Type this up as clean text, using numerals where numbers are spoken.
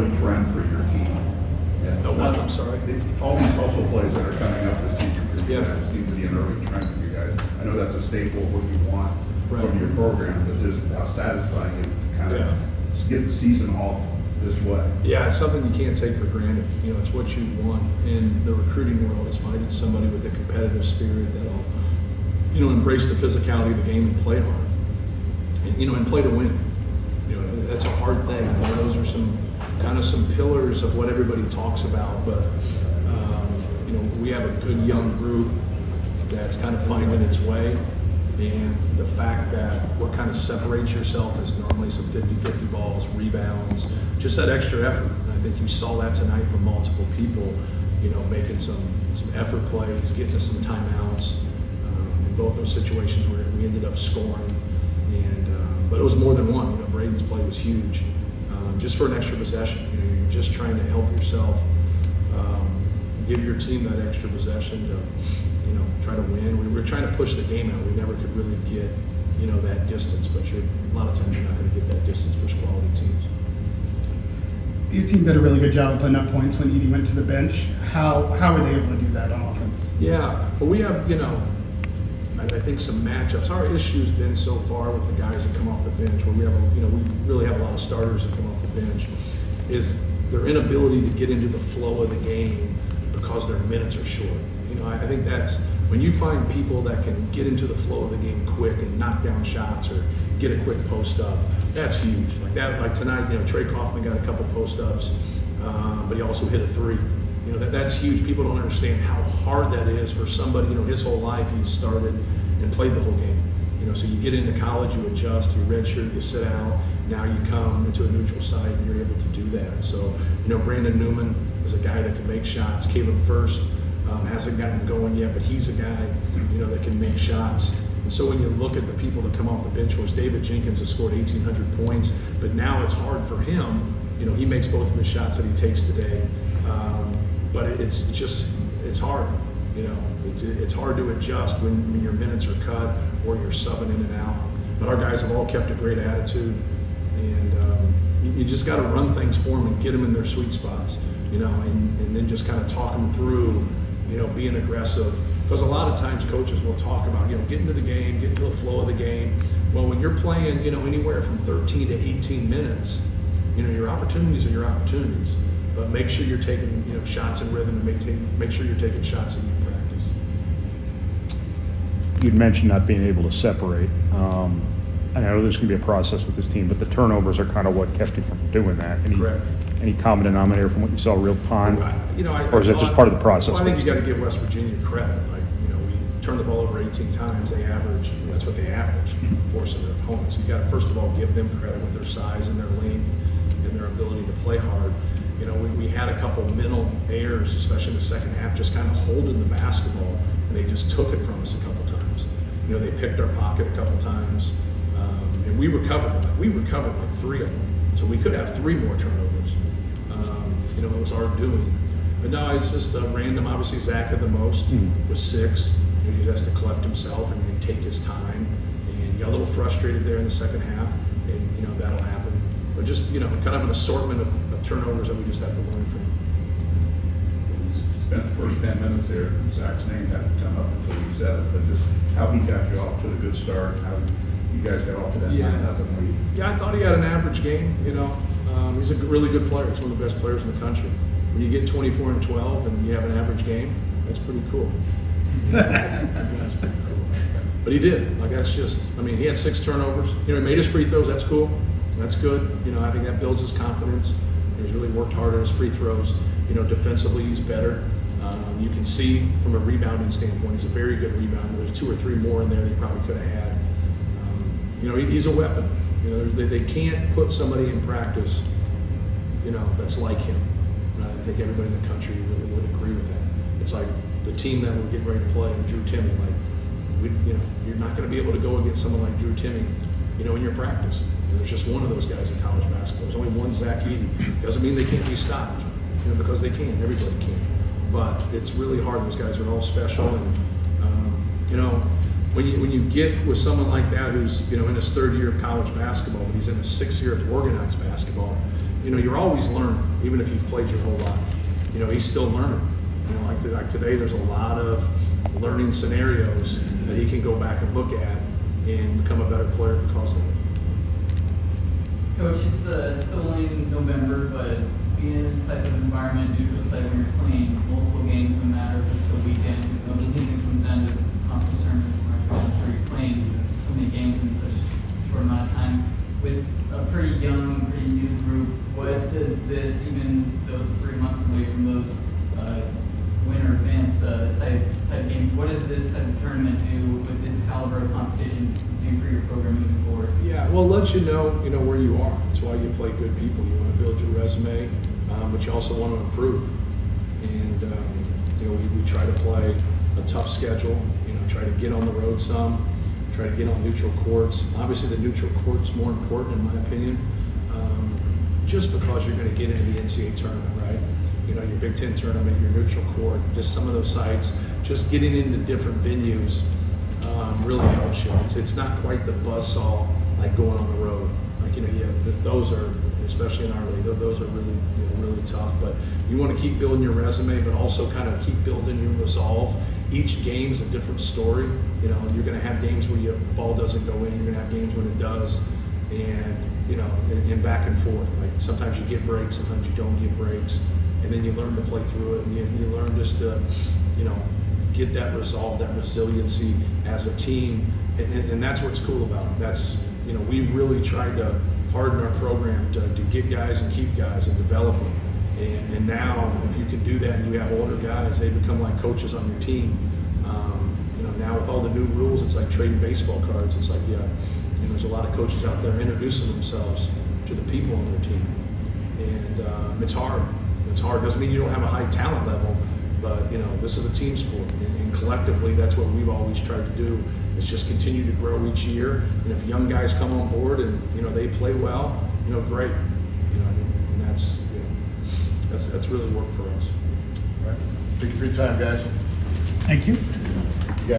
early trend for your team? And No, what? I'm sorry. All these hustle plays that are coming up this season for you Yeah. guys seem to be an early trend for you guys. I know that's a staple of what you want Right. from your program, but just how satisfying it is to kind Yeah. of get the season off this way. Yeah, it's something you can't take for granted. You know, it's what you want in the recruiting world is finding somebody with a competitive spirit that'll, you know, embrace the physicality of the game and play hard. And, you know, and play to win. You know, that's a hard thing. You know, those are some pillars of what everybody talks about. But, you know, we have a good young group that's kind of finding its way. And the fact that what kind of separates yourself is normally some 50-50 balls, rebounds, just that extra effort. And I think you saw that tonight from multiple people, you know, making some effort plays, getting us some timeouts. In both those situations where we ended up scoring. And but it was more than one. You know, Braden's play was huge, just for an extra possession. You know, you're just trying to help yourself, give your team that extra possession to, you know, try to win. We were trying to push the game out. We never could really get, you know, that distance. But a lot of times you're not going to get that distance for quality teams. Your team did a really good job of putting up points when Edie went to the bench. How were they able to do that on offense? Yeah, well, we have, you know, I think some matchups. Our issue's been so far with the guys that come off the bench, where we have, you know, we really have a lot of starters that come off the bench, is their inability to get into the flow of the game because their minutes are short. You know, I think that's when you find people that can get into the flow of the game quick and knock down shots or get a quick post up. That's huge. Like that, like tonight, you know, Trey Kaufman got a couple post ups, but he also hit a three. You know, that's huge. People don't understand how hard that is for somebody. You know, his whole life he's started and played the whole game. You know, so you get into college, you adjust, you redshirt, you sit out. Now you come into a neutral site and you're able to do that. So, you know, Brandon Newman is a guy that can make shots. Caleb First hasn't gotten going yet, but he's a guy, you know, that can make shots. And so when you look at the people that come off the bench, was David Jenkins has scored 1,800 points, but now it's hard for him. You know, he makes both of his shots that he takes today. But it's hard. You know, it's hard to adjust when your minutes are cut or you're subbing in and out. But our guys have all kept a great attitude, and you just got to run things for them and get them in their sweet spots. You know, and then just kind of talk them through, you know, being aggressive. Because a lot of times coaches will talk about, you know, get into the game, get into the flow of the game. Well, when you're playing, you know, anywhere from 13 to 18 minutes, you know, your opportunities are your opportunities. But make sure you're taking, you know, shots in rhythm, and make sure you're taking shots in your practice. You'd mentioned not being able to separate. I know there's going to be a process with this team, but the turnovers are kind of what kept you from doing that. Correct. Any common denominator from what you saw real time? You know, or is that just part of the process? Well, I think you got to give West Virginia credit. Like, you know, we turned the ball over 18 times. They average, that's what they average, forcing their opponents. So you got to first of all give them credit with their size and their length and their ability to play hard. You know, we had a couple mental errors, especially in the second half, just kind of holding the basketball, and they just took it from us a couple times. You know, they picked our pocket a couple times, and we recovered like 3 of them. So we could have 3 more turnovers. You know, it was our doing. But no, it's just random. Obviously, Zach had the most with 6. You know, he has to collect himself and take his time. And he got a little frustrated there in the second half, and you know that'll happen. But just, you know, kind of an assortment of turnovers that we just have to learn from. Spent the first 10 minutes there. Zach's name hadn't come up until you said it, but just how he got you off to a good start, how you guys got off to that 9-0 lead. Yeah, I thought he had an average game. You know, he's a really good player. He's one of the best players in the country. When you get 24 and 12 and you have an average game, that's pretty cool. That's pretty cool. But he did. Like, that's just, I mean, he had 6 turnovers. You know, he made his free throws. That's cool. That's good. You know, I think that builds his confidence. He's really worked hard on his free throws. You know, defensively, he's better. You can see from a rebounding standpoint, he's a very good rebounder. There's 2 or 3 more in there that he probably could have had. You know, he's a weapon. You know, they can't put somebody in practice, you know, that's like him. And I think everybody in the country really would agree with that. It's like the team that we're getting ready to play, and Drew Timme. Like, you know, you're not going to be able to go against someone like Drew Timme, you know, in your practice. And there's just one of those guys in college basketball. There's only one Zach Edey. Doesn't mean they can't be stopped, you know, because they can. Everybody can. But it's really hard. Those guys are all special, and you know, when you get with someone like that who's, you know, in his third year of college basketball, but he's in his sixth year of organized basketball, you know, you're always learning, even if you've played your whole life. You know, he's still learning. You know, like today, there's a lot of learning scenarios that he can go back and look at and become a better player because of it. Coach, it's still only November, but being in this type of environment, neutral site, when you're playing multiple games, no matter if it's a weekend, you know, the season comes down to conference tournaments, where you're playing so many games in such a short amount of time. With a pretty young, pretty new group, what does this, even those 3 months away from those winter advanced type games, what does this type of tournament do with this caliber of competition do for your program moving forward? Yeah, well, let you know where you are. That's why you play good people. You want to build your resume, but you also want to improve. And you know, we try to play a tough schedule. You know, try to get on the road some. Try to get on neutral courts. Obviously, the neutral court's more important, in my opinion, just because you're going to get into the NCAA tournament, right? You know, your Big Ten tournament, your neutral court, just some of those sites, just getting into different venues really helps you. It's not quite the buzzsaw like going on the road. Like, you know, yeah, those are, especially in our league, those are really, you know, really tough. But you want to keep building your resume, but also kind of keep building your resolve. Each game's a different story. You know, you're going to have games where the ball doesn't go in. You're going to have games when it does, and you know, and back and forth. Like sometimes you get breaks, sometimes you don't get breaks, and then you learn to play through it, and you learn just to, you know, get that resolve, that resiliency as a team, and that's what's cool about it. That's, you know, we really tried to harden our program to get guys and keep guys and develop them. And now, if you can do that and you have older guys, they become like coaches on your team. You know, now with all the new rules, it's like trading baseball cards. It's like, yeah, you know, there's a lot of coaches out there introducing themselves to the people on their team. And it's hard. It's hard. Doesn't mean you don't have a high talent level, but, you know, this is a team sport. And collectively, that's what we've always tried to do, is just continue to grow each year. And if young guys come on board and, you know, they play well, you know, great. You know, and that's, you know, that's really worked for us. All right. Thank you for your time, guys. Thank you.